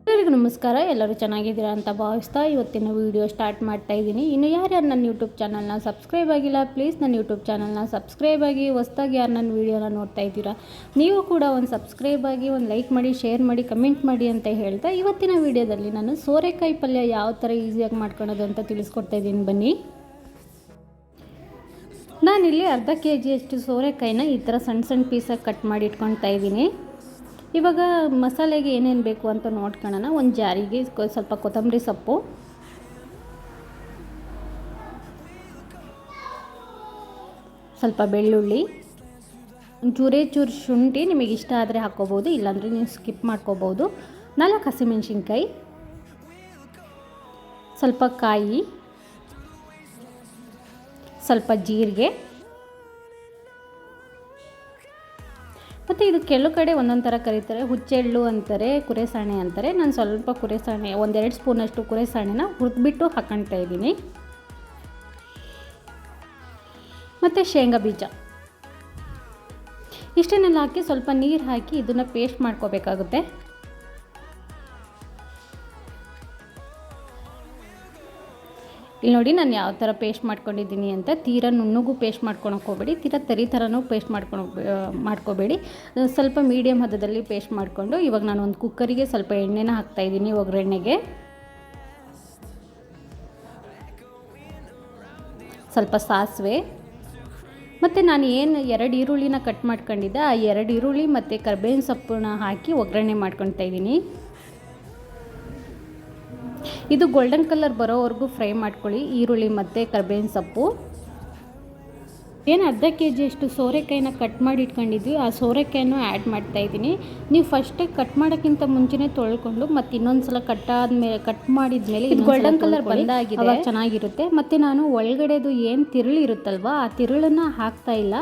ಎಲ್ಲರಿಗೂ ನಮಸ್ಕಾರ. ಎಲ್ಲರೂ ಚೆನ್ನಾಗಿದ್ದೀರಾ ಅಂತ ಭಾವಿಸ್ತಾ ಇವತ್ತಿನ ವಿಡಿಯೋ ಸ್ಟಾರ್ಟ್ ಮಾಡ್ತಾ ಇದ್ದೀನಿ. ಇನ್ನು ಯಾರ್ಯಾರು ನನ್ನ ಯೂಟ್ಯೂಬ್ ಚಾನಲ್ನ ಸಬ್ಸ್ಕ್ರೈಬ್ ಆಗಿಲ್ಲ, ಪ್ಲೀಸ್ ನನ್ನ ಯೂಟ್ಯೂಬ್ ಚಾನಲ್ನ ಸಬ್ಸ್ಕ್ರೈಬ್ ಆಗಿ. ಹೊಸದಾಗಿ ಯಾರು ನನ್ನ ವೀಡಿಯೋನ ನೋಡ್ತಾ ಇದ್ದೀರಾ, ನೀವು ಕೂಡ ಒಂದು ಸಬ್ಸ್ಕ್ರೈಬ್ ಆಗಿ, ಒಂದು ಲೈಕ್ ಮಾಡಿ, ಶೇರ್ ಮಾಡಿ, ಕಮೆಂಟ್ ಮಾಡಿ ಅಂತ ಹೇಳ್ತಾ ಇವತ್ತಿನ ವಿಡಿಯೋದಲ್ಲಿ ನಾನು ಸೋರೆಕಾಯಿ ಪಲ್ಯ ಯಾವ ಥರ ಈಸಿಯಾಗಿ ಮಾಡ್ಕೊಳ್ಳೋದು ಅಂತ ತಿಳಿಸ್ಕೊಡ್ತಾ ಇದ್ದೀನಿ. ಬನ್ನಿ. ನಾನಿಲ್ಲಿ ಅರ್ಧ ಕೆಜಿಯಷ್ಟು ಸೋರೆಕಾಯಿನ ಈ ಥರ ಸಣ್ಣ ಸಣ್ಣ ಪೀಸಾಗಿ ಕಟ್ ಮಾಡಿ ಇಟ್ಕೊಳ್ತಾ ಇದ್ದೀನಿ. ಇವಾಗ ಮಸಾಲೆಗೆ ಏನೇನು ಬೇಕು ಅಂತ ನೋಡ್ಕೊಳ್ಳೋಣ. ಒಂದು ಜಾರಿಗೆ ಸ್ವಲ್ಪ ಕೊತ್ತಂಬರಿ ಸೊಪ್ಪು, ಸ್ವಲ್ಪ ಬೆಳ್ಳುಳ್ಳಿ, ಚೂರು ಶುಂಠಿ, ನಿಮಗೆ ಇಷ್ಟ ಆದರೆ ಹಾಕ್ಕೋಬೋದು, ಇಲ್ಲಾಂದರೆ ನೀವು ಸ್ಕಿಪ್ ಮಾಡ್ಕೋಬೋದು. 4 ಹಸಿಮೆಣ್ಸಿನ್ಕಾಯಿ, ಸ್ವಲ್ಪ ಕಾಯಿ, ಸ್ವಲ್ಪ ಜೀರಿಗೆ. ಮತ್ತು ಇದು ಕೆಲವು ಕಡೆ ಒಂದೊಂದು ಥರ ಕರೀತಾರೆ. ಹುಚ್ಚೆಳ್ಳು ಅಂತಾರೆ, ಕುರೆಸಾಣೆ ಅಂತಾರೆ. ನಾನು ಸ್ವಲ್ಪ ಕುರೆಸಾಣೆ, 1-2 ಸ್ಪೂನಷ್ಟು ಕುರೆಸಾಣೆನ ಹುರಿದ್ಬಿಟ್ಟು ಹಾಕ್ಕೊಳ್ತಾ ಇದ್ದೀನಿ. ಮತ್ತು ಶೇಂಗಾ ಬೀಜ ಇಷ್ಟನ್ನೆಲ್ಲ ಹಾಕಿ ಸ್ವಲ್ಪ ನೀರು ಹಾಕಿ ಇದನ್ನು ಪೇಸ್ಟ್ ಮಾಡ್ಕೋಬೇಕಾಗುತ್ತೆ. ಇಲ್ಲಿ ನೋಡಿ ನಾನು ಯಾವ ಥರ ಪೇಸ್ಟ್ ಮಾಡ್ಕೊಂಡಿದ್ದೀನಿ ಅಂತ. ತೀರಾ ನುಣ್ಣಗೂ ಪೇಸ್ಟ್ ಮಾಡ್ಕೊಳಕ್ಕೆ ಹೋಗಬೇಡಿ, ತೀರಾ ತರಿ ಥರನೂ ಪೇಸ್ಟ್ ಮಾಡ್ಕೋಬೇಡಿ. ಸ್ವಲ್ಪ ಮೀಡಿಯಮ್ ಹದದಲ್ಲಿ ಪೇಸ್ಟ್ ಮಾಡಿಕೊಂಡು ಇವಾಗ ನಾನು ಒಂದು ಕುಕ್ಕರಿಗೆ ಸ್ವಲ್ಪ ಎಣ್ಣೆನ ಹಾಕ್ತಾಯಿದ್ದೀನಿ. ಒಗ್ಗರಣೆಗೆ ಸ್ವಲ್ಪ ಸಾಸಿವೆ, ಮತ್ತು ನಾನು ಏನು 2 ಈರುಳ್ಳಿನ ಕಟ್ ಮಾಡ್ಕೊಂಡಿದ್ದೆ, ಆ 2 ಈರುಳ್ಳಿ ಮತ್ತು ಕರಿಬೇವಿನ ಸೊಪ್ಪನ್ನ ಹಾಕಿ ಒಗ್ಗರಣೆ ಮಾಡ್ಕೊಳ್ತಾ ಇದ್ದೀನಿ. ಇದು ಗೋಲ್ಡನ್ ಕಲರ್ ಬರೋವರೆಗೂ ಫ್ರೈ ಮಾಡ್ಕೊಳ್ಳಿ, ಈರುಳ್ಳಿ ಮತ್ತು ಕರಿಬೇವಿನ ಸೊಪ್ಪು. ಏನು ಅರ್ಧ ಕೆಜಿಯಷ್ಟು ಸೋರೆಕಾಯಿನ ಕಟ್ ಮಾಡಿ ಇಟ್ಕೊಂಡಿದ್ವಿ, ಆ ಸೋರೆಕಾಯನ್ನು ಆ್ಯಡ್ ಮಾಡ್ತಾಯಿದ್ದೀನಿ. ನೀವು ಫಸ್ಟೇ ಕಟ್ ಮಾಡೋಕ್ಕಿಂತ ಮುಂಚೆನೇ ತೊಳ್ಕೊಂಡು ಮತ್ತು ಇನ್ನೊಂದು ಸಲ ಕಟ್ ಮಾಡಿದ್ಮೇಲೆ ಇದು ಗೋಲ್ಡನ್ ಕಲರ್ ಬಂದಾಗಿದೆ, ಅವಾಗ ಚೆನ್ನಾಗಿರುತ್ತೆ. ಮತ್ತು ನಾನು ಒಳಗಡೆದು ಏನು ತಿರುಳು ಇರುತ್ತಲ್ವ, ಆ ತಿರುಳನ್ನು ಹಾಕ್ತಾಯಿಲ್ಲ.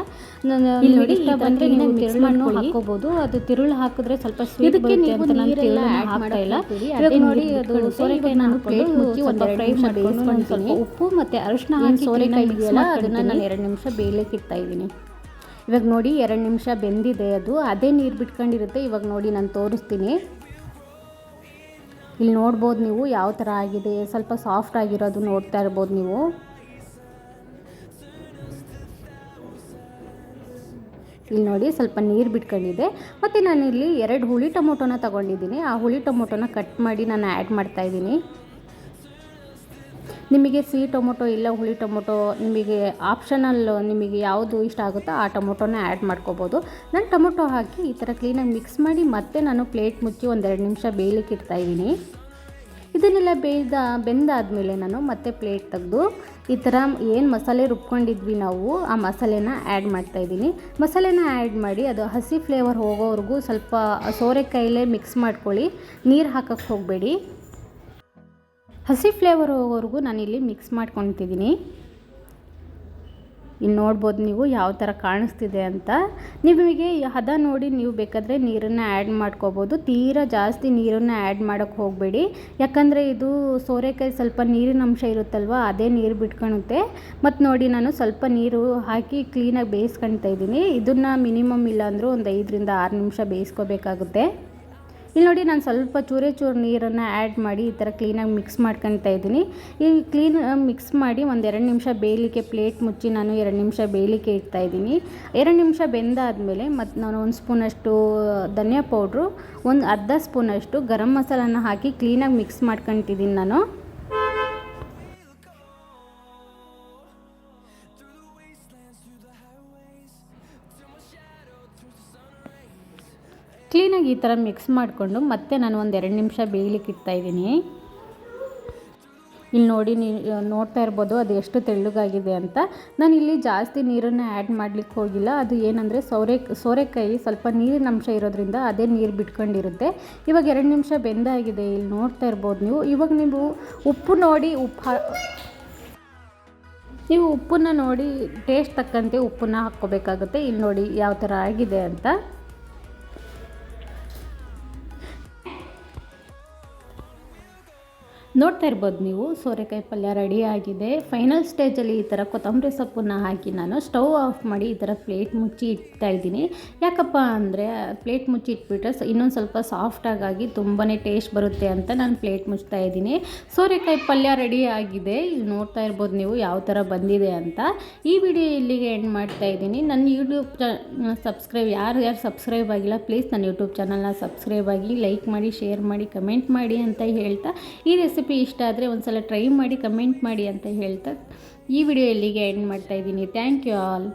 ನೋಡಿ ಇಷ್ಟ ಬಂದರೆ ನೀವು ತಿರುಳನ್ನು ಹಾಕೋಬೋದು. ಅದು ತಿರುಳು ಹಾಕಿದ್ರೆ ಸ್ವಲ್ಪ ಸ್ವೀಟ್ ಬರುತ್ತೆ ಅಂತ ನಾನು ತಿರುಳನ್ನು ಹಾಕ್ತಾಯಿಲ್ಲ. ಇವಾಗ ನೋಡಿ ಅದು ಸೋರೆಕಾಯಿ ನಾನು ಪ್ಲೇಟ್ ಮುಚ್ಚಿ ಒಂದು ಫ್ರೈ ಮಾಡ್ಕೊಂಡು ಸ್ವಲ್ಪ ಉಪ್ಪು ಮತ್ತು ಅರಿಶಿನ ಹಾಕಿ ಸೋರೆಕಾಯಿ ಇದೆಯಲ್ಲ ಅದನ್ನು ನಾನು 2 ನಿಮಿಷ ಬೇಯಲಿಕ್ಕೆ ಇಡ್ತಾಯಿದ್ದೀನಿ. ಇವಾಗ ನೋಡಿ 2 ನಿಮಿಷ ಬೆಂದಿದೆ, ಅದು ಅದೇ ನೀರು ಬಿಟ್ಕೊಂಡಿರುತ್ತೆ. ಇವಾಗ ನೋಡಿ ನಾನು ತೋರಿಸ್ತೀನಿ. ಇಲ್ಲಿ ನೋಡ್ಬೋದು ನೀವು ಯಾವ ಥರ ಆಗಿದೆ, ಸ್ವಲ್ಪ ಸಾಫ್ಟ್ ಆಗಿರೋದು ನೋಡ್ತಾ ಇರ್ಬೋದು ನೀವು. ಇಲ್ಲಿ ನೋಡಿ ಸ್ವಲ್ಪ ನೀರು ಬಿಟ್ಕೊಂಡಿದೆ. ಮತ್ತು ನಾನಿಲ್ಲಿ 2 ಹುಳಿ ಟೊಮೊಟೊನ ತೊಗೊಂಡಿದ್ದೀನಿ. ಆ ಹುಳಿ ಟೊಮೊಟೊನ ಕಟ್ ಮಾಡಿ ನಾನು ಆ್ಯಡ್ ಮಾಡ್ತಾಯಿದ್ದೀನಿ. ನಿಮಗೆ ಸಿಹಿ ಟೊಮೊಟೊ ಇಲ್ಲ ಹುಳಿ ಟೊಮೊಟೊ ನಿಮಗೆ ಆಪ್ಷನಲ್, ನಿಮಗೆ ಯಾವುದು ಇಷ್ಟ ಆಗುತ್ತೋ ಆ ಟೊಮೊಟೊನ ಆ್ಯಡ್ ಮಾಡ್ಕೋಬೋದು. ನಾನು ಟೊಮೊಟೊ ಹಾಕಿ ಈ ಥರ ಕ್ಲೀನಾಗಿ ಮಿಕ್ಸ್ ಮಾಡಿ ಮತ್ತೆ ನಾನು ಪ್ಲೇಟ್ ಮುಚ್ಚಿ 1-2 ನಿಮಿಷ ಬೇಯಲಿಕ್ಕೆ ಇಡ್ತಾಯಿದ್ದೀನಿ. ಇದನ್ನೆಲ್ಲ ಬೆಂದಾದಮೇಲೆ ನಾನು ಮತ್ತೆ ಪ್ಲೇಟ್ ತೆಗೆದು ಈ ಥರ ಏನು ಮಸಾಲೆ ರುಬ್ಕೊಂಡಿದ್ವಿ ನಾವು, ಆ ಮಸಾಲೆನ ಆ್ಯಡ್ ಮಾಡ್ತಾಯಿದ್ದೀನಿ. ಮಸಾಲೆನ ಆ್ಯಡ್ ಮಾಡಿ ಅದು ಹಸಿ ಫ್ಲೇವರ್ ಹೋಗೋವರೆಗೂ ಸ್ವಲ್ಪ ಸೋರೆಕಾಯಿಲೇ ಮಿಕ್ಸ್ ಮಾಡ್ಕೊಳ್ಳಿ, ನೀರು ಹಾಕೋಕ್ಕೆ ಹೋಗಬೇಡಿ. ಹಸಿ ಫ್ಲೇವರ್ ಹೋಗೋವರೆಗೂ ನಾನಿಲ್ಲಿ ಮಿಕ್ಸ್ ಮಾಡ್ಕೊತಿದ್ದೀನಿ. ಇಲ್ಲಿ ನೋಡ್ಬೋದು ನೀವು ಯಾವ ಥರ ಕಾಣಿಸ್ತಿದೆ ಅಂತ. ನಿಮಗೆ ಹದ ನೋಡಿ ನೀವು ಬೇಕಾದರೆ ನೀರನ್ನು ಆ್ಯಡ್ ಮಾಡ್ಕೋಬೋದು. ತೀರಾ ಜಾಸ್ತಿ ನೀರನ್ನು ಆ್ಯಡ್ ಮಾಡೋಕ್ಕೆ ಹೋಗಬೇಡಿ, ಯಾಕಂದರೆ ಇದು ಸೋರೆಕಾಯಿ ಸ್ವಲ್ಪ ನೀರಿನ ಅಂಶ ಇರುತ್ತಲ್ವ, ಅದೇ ನೀರು ಬಿಟ್ಕೊಳುತ್ತೆ. ಮತ್ತು ನೋಡಿ ನಾನು ಸ್ವಲ್ಪ ನೀರು ಹಾಕಿ ಕ್ಲೀನಾಗಿ ಬೇಯಿಸ್ಕೊಳ್ತಾ ಇದ್ದೀನಿ. ಇದನ್ನು ಮಿನಿಮಮ್ ಇಲ್ಲಾಂದರೂ ಒಂದು 5-6 ನಿಮಿಷ ಬೇಯಿಸ್ಕೋಬೇಕಾಗುತ್ತೆ. ಇಲ್ಲಿ ನೋಡಿ ನಾನು ಸ್ವಲ್ಪ ಚೂರು ನೀರನ್ನು ಆ್ಯಡ್ ಮಾಡಿ ಈ ಥರ ಕ್ಲೀನಾಗಿ ಮಿಕ್ಸ್ ಮಾಡ್ಕೊತಾ ಇದ್ದೀನಿ. ಈ ಕ್ಲೀನ್ ಮಿಕ್ಸ್ ಮಾಡಿ 1-2 ನಿಮಿಷ ಬೇಯಲಿಕ್ಕೆ ಪ್ಲೇಟ್ ಮುಚ್ಚಿ ನಾನು 2 ನಿಮಿಷ ಬೇಯಲಿಕ್ಕೆ ಇಡ್ತಾಯಿದ್ದೀನಿ. 2 ನಿಮಿಷ ಬೆಂದಾದಮೇಲೆ ಮತ್ತು ನಾನು 1 ಸ್ಪೂನಷ್ಟು ಧನಿಯಾ ಪೌಡ್ರು, ಒಂದು ಅರ್ಧ ಸ್ಪೂನಷ್ಟು ಗರಂ ಮಸಾಲನ ಹಾಕಿ ಕ್ಲೀನಾಗಿ ಮಿಕ್ಸ್ ಮಾಡ್ಕೊತಿದ್ದೀನಿ ನಾನು. ಕ್ಲೀನಾಗಿ ಈ ಥರ ಮಿಕ್ಸ್ ಮಾಡಿಕೊಂಡು ಮತ್ತೆ ನಾನು 1-2 ನಿಮಿಷ ಬೇಯಲಿಕ್ಕೆ ಇಡ್ತಾಯಿದ್ದೀನಿ. ಇಲ್ಲಿ ನೋಡಿ ನೀವು ನೋಡ್ತಾ ಇರ್ಬೋದು ಅದು ಎಷ್ಟು ತೆಳ್ಳಗಾಗಿದೆ ಅಂತ. ನಾನಿಲ್ಲಿ ಜಾಸ್ತಿ ನೀರನ್ನು ಆ್ಯಡ್ ಮಾಡಲಿಕ್ಕೆ ಹೋಗಿಲ್ಲ. ಅದು ಏನಂದರೆ ಸೋರೆಕಾಯಿ ಸ್ವಲ್ಪ ನೀರಿನ ಅಂಶ ಇರೋದ್ರಿಂದ ಅದೇ ನೀರು ಬಿಟ್ಕೊಂಡಿರುತ್ತೆ. ಇವಾಗ 2 ನಿಮಿಷ ಬೆಂದಾಗಿದೆ, ಇಲ್ಲಿ ನೋಡ್ತಾ ಇರ್ಬೋದು ನೀವು. ಇವಾಗ ನೀವು ಉಪ್ಪು ನೋಡಿ, ನೀವು ಉಪ್ಪನ್ನು ನೋಡಿ ಟೇಸ್ಟ್ ತಕ್ಕಂತೆ ಉಪ್ಪನ್ನು ಹಾಕ್ಕೋಬೇಕಾಗುತ್ತೆ. ಇಲ್ಲಿ ನೋಡಿ ಯಾವ ಥರ ಆಗಿದೆ ಅಂತ. ನೋಡ್ತಾ ಇರ್ಬೋದು ನೀವು, ಸೋರೆಕಾಯಿ ಪಲ್ಯ ರೆಡಿ ಆಗಿದೆ. ಫೈನಲ್ ಸ್ಟೇಜಲ್ಲಿ ಈ ಥರ ಕೊತ್ತಂಬರಿ ಸೊಪ್ಪನ್ನು ಹಾಕಿ ನಾನು ಸ್ಟವ್ ಆಫ್ ಮಾಡಿ ಈ ಥರ ಪ್ಲೇಟ್ ಮುಚ್ಚಿ ಇಡ್ತಾ ಇದ್ದೀನಿ. ಯಾಕಪ್ಪ ಅಂದರೆ ಪ್ಲೇಟ್ ಮುಚ್ಚಿ ಇಟ್ಬಿಟ್ರೆ ಇನ್ನೊಂದು ಸ್ವಲ್ಪ ಸಾಫ್ಟಾಗಿ ತುಂಬಾ ಟೇಸ್ಟ್ ಬರುತ್ತೆ ಅಂತ ನಾನು ಪ್ಲೇಟ್ ಮುಚ್ತಾ ಇದ್ದೀನಿ. ಸೋರೆಕಾಯಿ ಪಲ್ಯ ರೆಡಿ ಆಗಿದೆ. ಇಲ್ಲಿ ನೋಡ್ತಾ ಇರ್ಬೋದು ನೀವು ಯಾವ ಥರ ಬಂದಿದೆ ಅಂತ. ಈ ವಿಡಿಯೋ ಇಲ್ಲಿಗೆ ಎಂಡ್ ಮಾಡ್ತಾ ಇದ್ದೀನಿ. ನನ್ನ ಯೂಟ್ಯೂಬ್ ಯಾರು ಸಬ್ಸ್ಕ್ರೈಬ್ ಆಗಿಲ್ಲ, ಪ್ಲೀಸ್ ನನ್ನ ಯೂಟ್ಯೂಬ್ ಚಾನಲ್ನ ಸಬ್ಸ್ಕ್ರೈಬ್ ಆಗಿ, ಲೈಕ್ ಮಾಡಿ, ಶೇರ್ ಮಾಡಿ, ಕಮೆಂಟ್ ಮಾಡಿ ಅಂತ ಹೇಳ್ತಾ, ಈ ರೆಸಿಪಿ ಇಷ್ಟ ಆದರೆ ಒಂದು ಸಲ ಟ್ರೈ ಮಾಡಿ ಕಮೆಂಟ್ ಮಾಡಿ ಅಂತ ಹೇಳ್ತಾ ಈ ವಿಡಿಯೋ ಇಲ್ಲಿಗೆ ಎಂಡ್ ಮಾಡ್ತಾ ಇದ್ದೀನಿ. Thank you all.